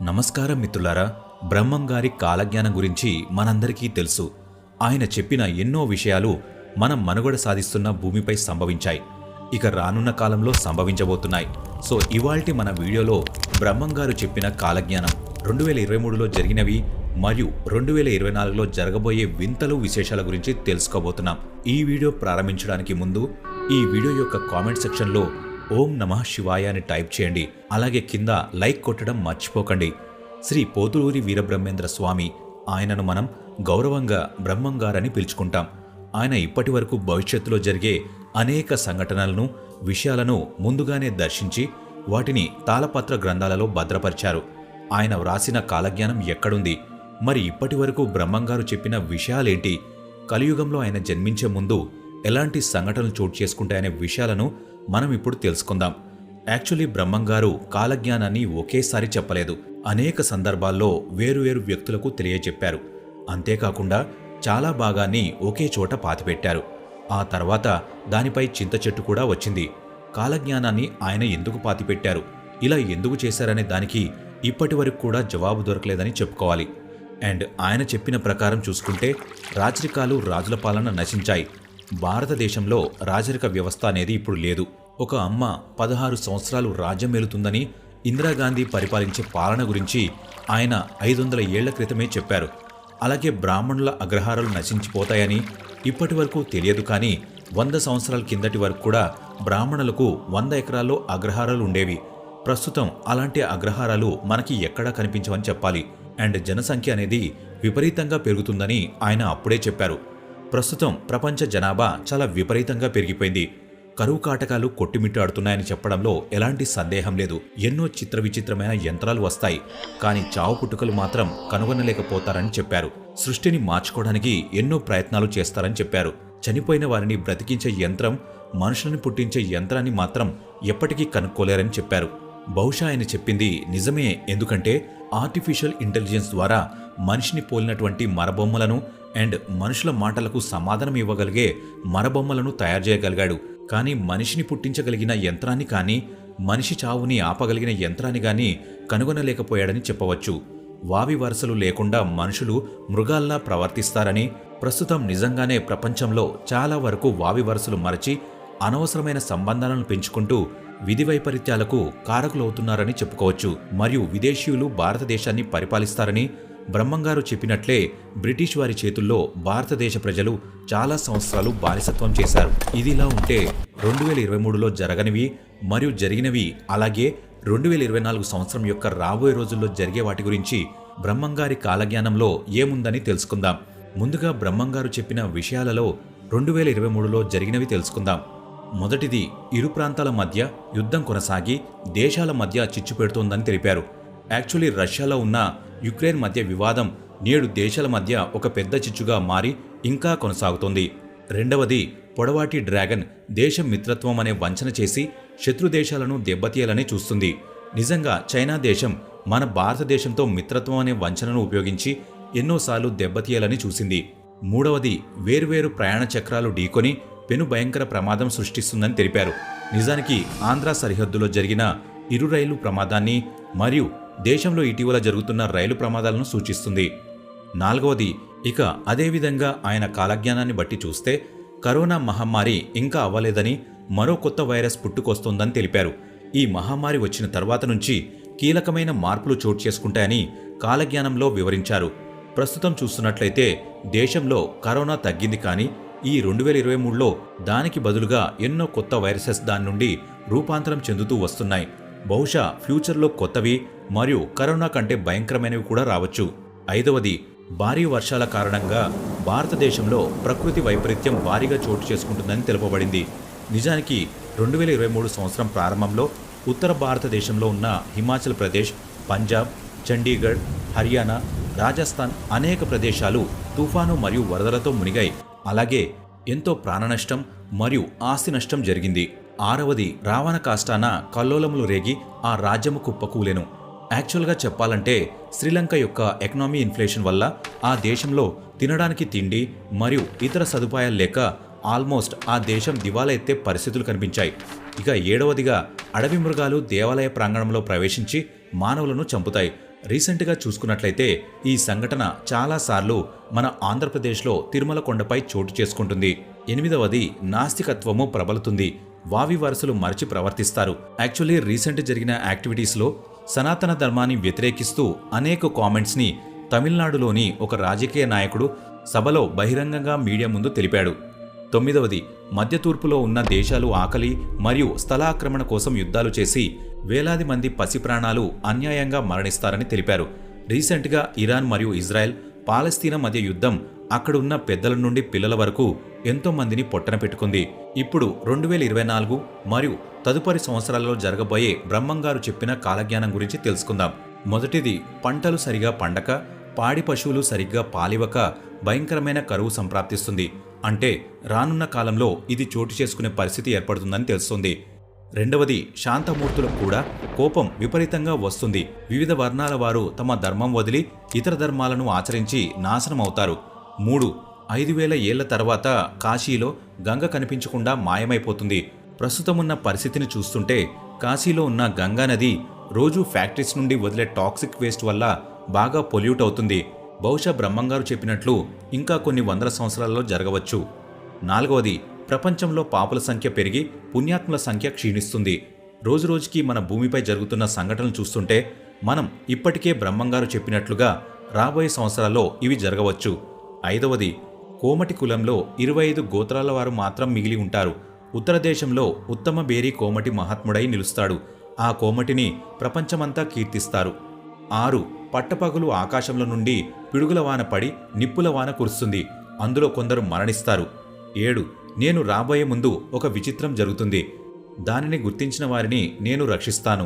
నమస్కారం మిత్రులారా. బ్రహ్మం గారి కాలజ్ఞానం గురించి మనందరికీ తెలుసు. ఆయన చెప్పిన ఎన్నో విషయాలు మనం మనుగడ సాధిస్తున్న భూమిపై సంభవించాయి, ఇక రానున్న కాలంలో సంభవించబోతున్నాయి. సో ఇవాల్టి మన వీడియోలో బ్రహ్మం గారు చెప్పిన కాలజ్ఞానం 2023లో జరిగినవి మరియు 2024లో జరగబోయే వింతలు విశేషాల గురించి తెలుసుకోబోతున్నాం. ఈ వీడియో ప్రారంభించడానికి ముందు ఈ వీడియో యొక్క కామెంట్ సెక్షన్లో ఓం నమః శివాయ అని టైప్ చేయండి. అలాగే కింద లైక్ కొట్టడం మర్చిపోకండి. శ్రీ పోతులూరి వీరబ్రహ్మేంద్ర స్వామి, ఆయనను మనం గౌరవంగా బ్రహ్మం గారని పిలుచుకుంటాం. ఆయన ఇప్పటి వరకు భవిష్యత్తులో జరిగే అనేక సంఘటనలను, విషయాలను ముందుగానే దర్శించి వాటిని తాళపత్ర గ్రంథాలలో భద్రపరిచారు. ఆయన వ్రాసిన కాలజ్ఞానం ఎక్కడుంది? మరి ఇప్పటి వరకు బ్రహ్మంగారు చెప్పిన విషయాలేంటి? కలియుగంలో ఆయన జన్మించే ముందు ఎలాంటి సంఘటనలు చోటు చేసుకుంటాయనే విషయాలను మనం ఇప్పుడు తెలుసుకుందాం. యాక్చువల్లీ బ్రహ్మంగారు కాలజ్ఞానాన్ని ఒకేసారి చెప్పలేదు, అనేక సందర్భాల్లో వేరువేరు వ్యక్తులకు తెలియజెప్పారు. అంతేకాకుండా చాలా భాగాన్ని ఒకే చోట పాతిపెట్టారు. ఆ తర్వాత దానిపై చింత చెట్టు కూడా వచ్చింది. కాలజ్ఞానాన్ని ఆయన ఎందుకు పాతిపెట్టారు, ఇలా ఎందుకు చేశారనే దానికి ఇప్పటి వరకు కూడా జవాబు దొరకలేదని చెప్పుకోవాలి. అండ్ ఆయన చెప్పిన ప్రకారం చూసుకుంటే రాజరికాలు, రాజుల పాలన నశించాయి. భారతదేశంలో రాజరిక వ్యవస్థ అనేది ఇప్పుడు లేదు. ఒక అమ్మ 16 సంవత్సరాలు రాజ్యం ఏలుతుందని ఇందిరాగాంధీ పరిపాలించే పాలన గురించి ఆయన 500 ఏళ్ల క్రితమే చెప్పారు. అలాగే బ్రాహ్మణుల అగ్రహారాలు నశించిపోతాయని ఇప్పటి వరకు తెలియదు, కానీ 100 సంవత్సరాల కిందటి వరకు కూడా బ్రాహ్మణులకు 100 ఎకరాల్లో అగ్రహారాలు ఉండేవి. ప్రస్తుతం అలాంటి అగ్రహారాలు మనకి ఎక్కడా కనిపించవని చెప్పాలి. అండ్ జనసంఖ్య అనేది విపరీతంగా పెరుగుతుందని ఆయన అప్పుడే చెప్పారు. ప్రస్తుతం ప్రపంచ జనాభా చాలా విపరీతంగా పెరిగిపోయింది. కరువు కాటకాలు కొట్టిమిట్టాడుతున్నాయని చెప్పడంలో ఎలాంటి సందేహం లేదు. ఎన్నో చిత్ర విచిత్రమైన యంత్రాలు వస్తాయి, కానీ చావు పుట్టుకలు మాత్రం కనుగొనలేకపోతారని చెప్పారు. సృష్టిని మార్చుకోవడానికి ఎన్నో ప్రయత్నాలు చేస్తారని చెప్పారు. చనిపోయిన వారిని బ్రతికించే యంత్రం, మనుషులను పుట్టించే యంత్రాన్ని మాత్రం ఎప్పటికీ కనుక్కోలేరని చెప్పారు. బహుశా ఆయన చెప్పింది నిజమే, ఎందుకంటే ఆర్టిఫిషియల్ ఇంటెలిజెన్స్ ద్వారా మనిషిని పోలినటువంటి మరబొమ్మలను అండ్ మనుషుల మాటలకు సమాధానం ఇవ్వగలిగే మరబొమ్మలను తయారు చేయగలిగాడు. కానీ మనిషిని పుట్టించగలిగిన యంత్రాన్ని కానీ, మనిషి చావుని ఆపగలిగిన యంత్రాన్ని కానీ కనుగొనలేకపోయాడని చెప్పవచ్చు. వావి వరుసలు లేకుండా మనుషులు మృగాల్లా ప్రవర్తిస్తారని, ప్రస్తుతం నిజంగానే ప్రపంచంలో చాలా వరకు వావి వరుసలు మరచి అనవసరమైన సంబంధాలను పెంచుకుంటూ విధి వైపరీత్యాలకు కారకులవుతున్నారని చెప్పుకోవచ్చు. మరియు విదేశీయులు భారతదేశాన్ని పరిపాలిస్తారని బ్రహ్మంగారు చెప్పినట్లే బ్రిటిష్ వారి చేతుల్లో భారతదేశ ప్రజలు చాలా సంవత్సరాలు బానిసత్వం చేశారు. ఇదిలా ఉంటే 2023లో జరగనివి మరియు జరిగినవి, అలాగే 2024 సంవత్సరం యొక్క రాబోయే రోజుల్లో జరిగే వాటి గురించి బ్రహ్మంగారి కాలజ్ఞానంలో ఏముందని తెలుసుకుందాం. ముందుగా బ్రహ్మంగారు చెప్పిన విషయాలలో 2023లో జరిగినవి తెలుసుకుందాం. మొదటిది, ఇరు ప్రాంతాల మధ్య యుద్ధం కొనసాగి దేశాల మధ్య చిచ్చు పెడుతోందని తెలిపారు. యాక్చువల్లీ రష్యాలో ఉన్న యుక్రెయిన్ మధ్య వివాదం నేడు దేశాల మధ్య ఒక పెద్ద చిచ్చుగా మారి ఇంకా కొనసాగుతోంది. రెండవది, పొడవాటి డ్రాగన్ దేశం మిత్రత్వం అనే వంచన చేసి శత్రు దేశాలను దెబ్బతీయాలని చూస్తుంది. నిజంగా చైనా దేశం మన భారతదేశంతో మిత్రత్వం అనే వంచనను ఉపయోగించి ఎన్నోసార్లు దెబ్బతీయాలని చూసింది. మూడవది, వేర్వేరు ప్రయాణ చక్రాలు ఢీకొని పెను భయంకర ప్రమాదం సృష్టిస్తుందని తెలిపారు. నిజానికి ఆంధ్ర సరిహద్దులో జరిగిన ఇరు రైలు ప్రమాదాన్ని మరియు దేశంలో ఇటీవల జరుగుతున్న రైలు ప్రమాదాలను సూచిస్తుంది. నాలుగవది, ఇక అదేవిధంగా ఆయన కాలజ్ఞానాన్ని బట్టి చూస్తే కరోనా మహమ్మారి ఇంకా అవ్వలేదని, మరో కొత్త వైరస్ పుట్టుకొస్తోందని తెలిపారు. ఈ మహమ్మారి వచ్చిన తర్వాత నుంచి కీలకమైన మార్పులు చోటు చేసుకుంటాయని కాలజ్ఞానంలో వివరించారు. ప్రస్తుతం చూస్తున్నట్లయితే దేశంలో కరోనా తగ్గింది, కానీ ఈ 2023లో దానికి బదులుగా ఎన్నో కొత్త వైరసెస్ దాని నుండి రూపాంతరం చెందుతూ వస్తున్నాయి. బహుశా ఫ్యూచర్లో కొత్తవి మరియు కరోనా కంటే భయంకరమైనవి కూడా రావచ్చు. ఐదవది, భారీ వర్షాల కారణంగా భారతదేశంలో ప్రకృతి వైపరీత్యం భారీగా చోటు చేసుకుంటుందని తెలుపబడింది. నిజానికి 2023 సంవత్సరం ప్రారంభంలో ఉత్తర భారతదేశంలో ఉన్న హిమాచల్ ప్రదేశ్, పంజాబ్, చండీగఢ్, హర్యానా, రాజస్థాన్ అనేక ప్రదేశాలు తుఫాను మరియు వరదలతో మునిగాయి. అలాగే ఎంతో ప్రాణనష్టం మరియు ఆస్తి నష్టం జరిగింది. ఆరవది, రావణ కాష్టాన కల్లోలములు రేగి ఆ రాజ్యము కుప్పకూలెను. యాక్చువల్గా చెప్పాలంటే శ్రీలంక యొక్క ఎకనామీ ఇన్ఫ్లేషన్ వల్ల ఆ దేశంలో తినడానికి తిండి మరియు ఇతర సదుపాయాలు లేక ఆల్మోస్ట్ ఆ దేశం దివాలా ఎత్తే పరిస్థితులు కనిపించాయి. ఇక ఏడవదిగా అడవి మృగాలు దేవాలయ ప్రాంగణంలో ప్రవేశించి మానవులను చంపుతాయి. రీసెంట్గా చూసుకున్నట్లయితే ఈ సంఘటన చాలాసార్లు మన ఆంధ్రప్రదేశ్లో తిరుమల కొండపై చోటు చేసుకుంటుంది. 8వది నాస్తికత్వము ప్రబలుతుంది. వావి వరసలు మరచి ప్రవర్తిస్తారు. యాక్చువల్లీ రీసెంట్ జరిగిన యాక్టివిటీస్లో సనాతన ధర్మాన్ని వ్యతిరేకిస్తూ అనేక కామెంట్స్ని తమిళనాడులోని ఒక రాజకీయ నాయకుడు సభలో బహిరంగంగా మీడియా ముందు తెలిపాడు. 9వది మధ్యతూర్పులో ఉన్న దేశాలు ఆకలి మరియు స్థలాక్రమణ కోసం యుద్ధాలు చేసి వేలాది మంది పసి ప్రాణాలు అన్యాయంగా మరణిస్తారని తెలిపారు. రీసెంట్గా ఇరాన్ మరియు ఇజ్రాయెల్ పాలస్తీనా మధ్య యుద్ధం అక్కడున్న పెద్దల నుండి పిల్లల వరకు ఎంతో మందిని పొట్టన పెట్టుకుంది. ఇప్పుడు 2024 మరియు తదుపరి సంవత్సరాలలో జరగబోయే బ్రహ్మంగారు చెప్పిన కాలజ్ఞానం గురించి తెలుసుకుందాం. మొదటిది, పంటలు సరిగా పండక, పాడి పశువులు సరిగ్గా పాలివక భయంకరమైన కరువు సంప్రాప్తిస్తుంది. అంటే రానున్న కాలంలో ఇది చోటు చేసుకునే పరిస్థితి ఏర్పడుతుందని తెలుస్తుంది. రెండవది, శాంతమూర్తులకు కూడా కోపం విపరీతంగా వస్తుంది. వివిధ వర్ణాల వారు తమ ధర్మం వదిలి ఇతర ధర్మాలను ఆచరించి నాశనమవుతారు. 3, 5000 ఏళ్ల తర్వాత కాశీలో గంగ కనిపించకుండా మాయమైపోతుంది. ప్రస్తుతమున్న పరిస్థితిని చూస్తుంటే కాశీలో ఉన్న గంగా నది రోజు ఫ్యాక్టరీస్ నుండి వదిలే టాక్సిక్ వేస్ట్ వల్ల బాగా పొల్యూట్ అవుతుంది. బహుశా బ్రహ్మంగారు చెప్పినట్లు ఇంకా కొన్ని వందల సంవత్సరాలలో జరగవచ్చు. 4వది, ప్రపంచంలో పాపుల సంఖ్య పెరిగి పుణ్యాత్ముల సంఖ్య క్షీణిస్తుంది. రోజురోజుకి మన భూమిపై జరుగుతున్న సంఘటనలు చూస్తుంటే మనం ఇప్పటికే బ్రహ్మంగారు చెప్పినట్లుగా రాబోయే సంవత్సరాల్లో ఇవి జరగవచ్చు. 5వది, కోమటి కులంలో 25 గోత్రాల వారు మాత్రం మిగిలి ఉంటారు. ఉత్తర దేశంలో ఉత్తమ బేరీ కోమటి మహాత్ముడై నిలుస్తాడు. ఆ కోమటిని ప్రపంచమంతా కీర్తిస్తారు. 6, పట్టపగలు ఆకాశంలో నుండి పిడుగుల వాన పడి నిప్పుల వాన కురుస్తుంది. అందులో కొందరు మరణిస్తారు. 7, నేను రాబోయే ముందు ఒక విచిత్రం జరుగుతుంది. దానిని గుర్తించిన వారిని నేను రక్షిస్తాను.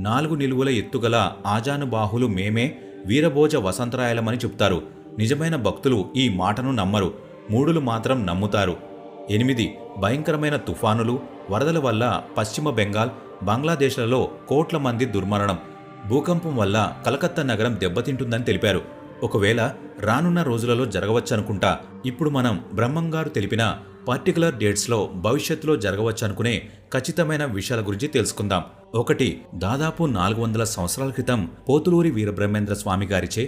4 నిలువుల ఎత్తుగల ఆజానుబాహులు మేమే వీరభోజ వసంతరాయలమని చెప్తారు. నిజమైన భక్తులు ఈ మాటను నమ్మరు. మూఢులు మాత్రం నమ్ముతారు. 8, భయంకరమైన తుఫానులు, వరదల వల్ల పశ్చిమ బెంగాల్, బంగ్లాదేశ్లలో కోట్ల మంది దుర్మరణం. భూకంపం వల్ల కలకత్తా నగరం దెబ్బతింటుందని తెలిపారు. ఒకవేళ రానున్న రోజులలో జరగవచ్చనుకుంటా. ఇప్పుడు మనం బ్రహ్మంగారు తెలిపిన పర్టికులర్ డేట్స్లో భవిష్యత్తులో జరగవచ్చనుకునే ఖచ్చితమైన విషయాల గురించి తెలుసుకుందాం. 1, దాదాపు 400 సంవత్సరాల క్రితం పోతులూరి వీరబ్రహ్మేంద్ర స్వామి గారిచే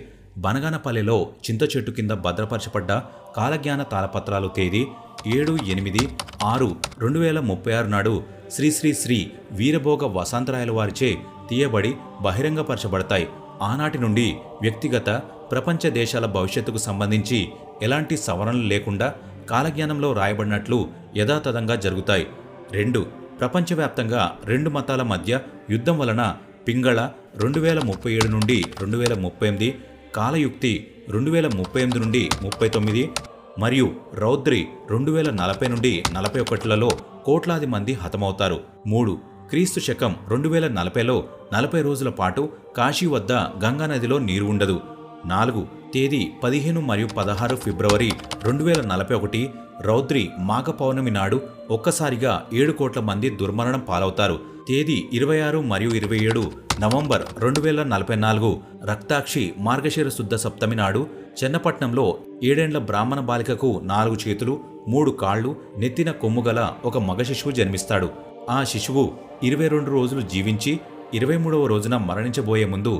బనగానపల్లెలో చింత చెట్టు కింద భద్రపరచబడ్డ కాలజ్ఞాన తాళపత్రాలు తేదీ 7/8/2036 నాడు శ్రీ శ్రీ శ్రీ వీరభోగ వసంతరాయల వారిచే తీయబడి బహిరంగపరచబడతాయి. ఆనాటి నుండి వ్యక్తిగత, ప్రపంచ దేశాల భవిష్యత్తుకు సంబంధించి ఎలాంటి సవరణలు లేకుండా కాలజ్ఞానంలో రాయబడినట్లు యథాతథంగా జరుగుతాయి. 2, ప్రపంచవ్యాప్తంగా 2 మతాల మధ్య యుద్ధం వలన పింగళ 2037 నుండి 2038, కాలయుక్తి 2038 నుండి 39 మరియు రౌద్రి 2040 నుండి 41లలో కోట్లాది మంది హతమవుతారు. 3, క్రీస్తు శకం 2040లో 40 రోజుల పాటు కాశీ వద్ద గంగానదిలో నీరు ఉండదు. 4, తేదీ 15 మరియు 16 ఫిబ్రవరి 2041 రౌద్రి మాఘ పౌర్ణమి నాడు ఒక్కసారిగా 7 కోట్ల మంది దుర్మరణం పాలవుతారు. తేదీ 26 మరియు 27 నవంబర్ 2044 రక్తాక్షి మార్గశిర శుద్ధ సప్తమి నాడు చెన్నపట్నంలో 7 ఏండ్ల బ్రాహ్మణ బాలికకు 4 చేతులు, 3 కాళ్లు, నెత్తిన కొమ్ముగల ఒక మగ శిశువు జన్మిస్తాడు. ఆ శిశువు 22 రోజులు జీవించి 23వ రోజున మరణించబోయే ముందు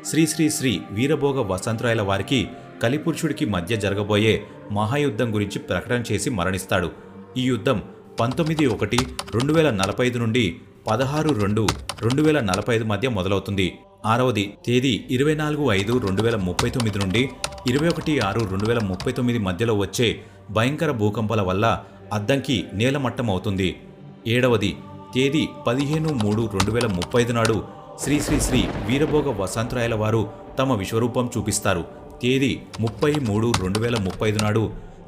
శ్రీ శ్రీ శ్రీ వీరభోగ వసంతరాయల వారికి కలిపురుషుడికి మధ్య జరగబోయే మహాయుద్ధం గురించి ప్రకటన చేసి మరణిస్తాడు. ఈ యుద్ధం 19/1/2045 నుండి 16/2/2045 మధ్య మొదలవుతుంది. 6వది, తేదీ 24/5/2039 నుండి 21/6/2039 మధ్యలో వచ్చే భయంకర భూకంపాల వల్ల అద్దంకి నేలమట్టం అవుతుంది. 7వది, తేదీ 15/3/2035 నాడు శ్రీ శ్రీ శ్రీ వీరభోగ వసంతరాయల వారు తమ విశ్వరూపం చూపిస్తారు. తేదీ 30/3/2035 నాడు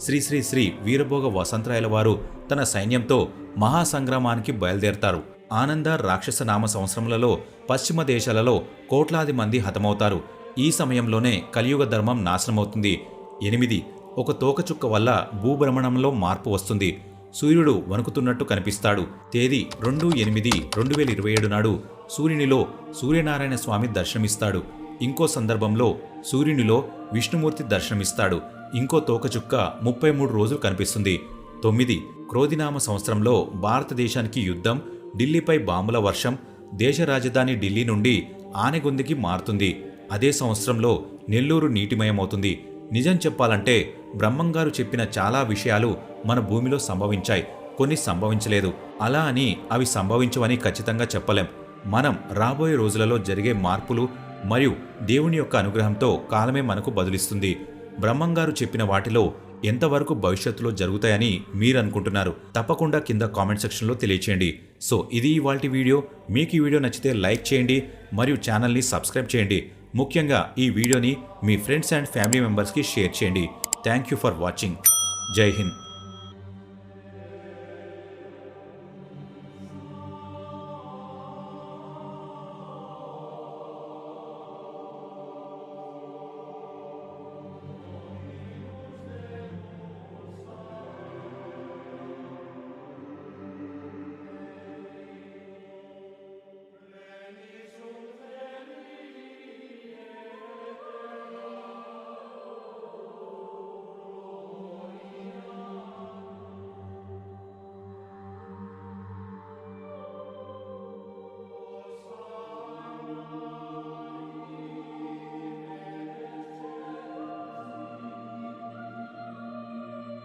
శ్రీ శ్రీ శ్రీ వీరభోగ వసంతరాయల వారు తన సైన్యంతో మహాసంగ్రామానికి బయలుదేరతారు. ఆనంద రాక్షస నామ సంవత్సరములలో పశ్చిమ దేశాలలో కోట్లాది మంది హతమవుతారు. ఈ సమయంలోనే కలియుగ ధర్మం నాశనమవుతుంది. 8, ఒక తోకచుక్క వల్ల భూభ్రమణంలో మార్పు వస్తుంది. సూర్యుడు వణుకుతున్నట్టు కనిపిస్తాడు. తేదీ 2/8/2027 నాడు సూర్యునిలో సూర్యనారాయణ స్వామి దర్శనమిస్తాడు. ఇంకో సందర్భంలో సూర్యునిలో విష్ణుమూర్తి దర్శనమిస్తాడు. ఇంకో తోకచుక్క 33 రోజులు కనిపిస్తుంది. 9, క్రోధినామ సంవత్సరంలో భారతదేశానికి యుద్ధం, ఢిల్లీపై బాంబుల వర్షం, దేశ రాజధాని ఢిల్లీ నుండి ఆనెగొందికి మారుతుంది. అదే సంవత్సరంలో నెల్లూరు నీటిమయమవుతుంది. నిజం చెప్పాలంటే బ్రహ్మంగారు చెప్పిన చాలా విషయాలు మన భూమిలో సంభవించాయి, కొన్ని సంభవించలేదు. అలా అని అవి సంభవించవని ఖచ్చితంగా చెప్పలేం. మనం రాబోయే రోజులలో జరిగే మార్పులు మరియు దేవుని యొక్క అనుగ్రహంతో కాలమే మనకు బదులిస్తుంది. బ్రహ్మంగారు చెప్పిన వాటిలో ఎంతవరకు భవిష్యత్తులో జరుగుతాయని మీరు అనుకుంటున్నారు? తప్పకుండా కింద కామెంట్ సెక్షన్లో తెలియచేయండి. సో ఇది ఇవాల్టి వీడియో. మీకు ఈ వీడియో నచ్చితే లైక్ చేయండి మరియు ఛానల్ని సబ్స్క్రైబ్ చేయండి. ముఖ్యంగా ఈ వీడియోని మీ ఫ్రెండ్స్ అండ్ ఫ్యామిలీ మెంబర్స్కి షేర్ చేయండి. Thank you for watching. జై హింద్.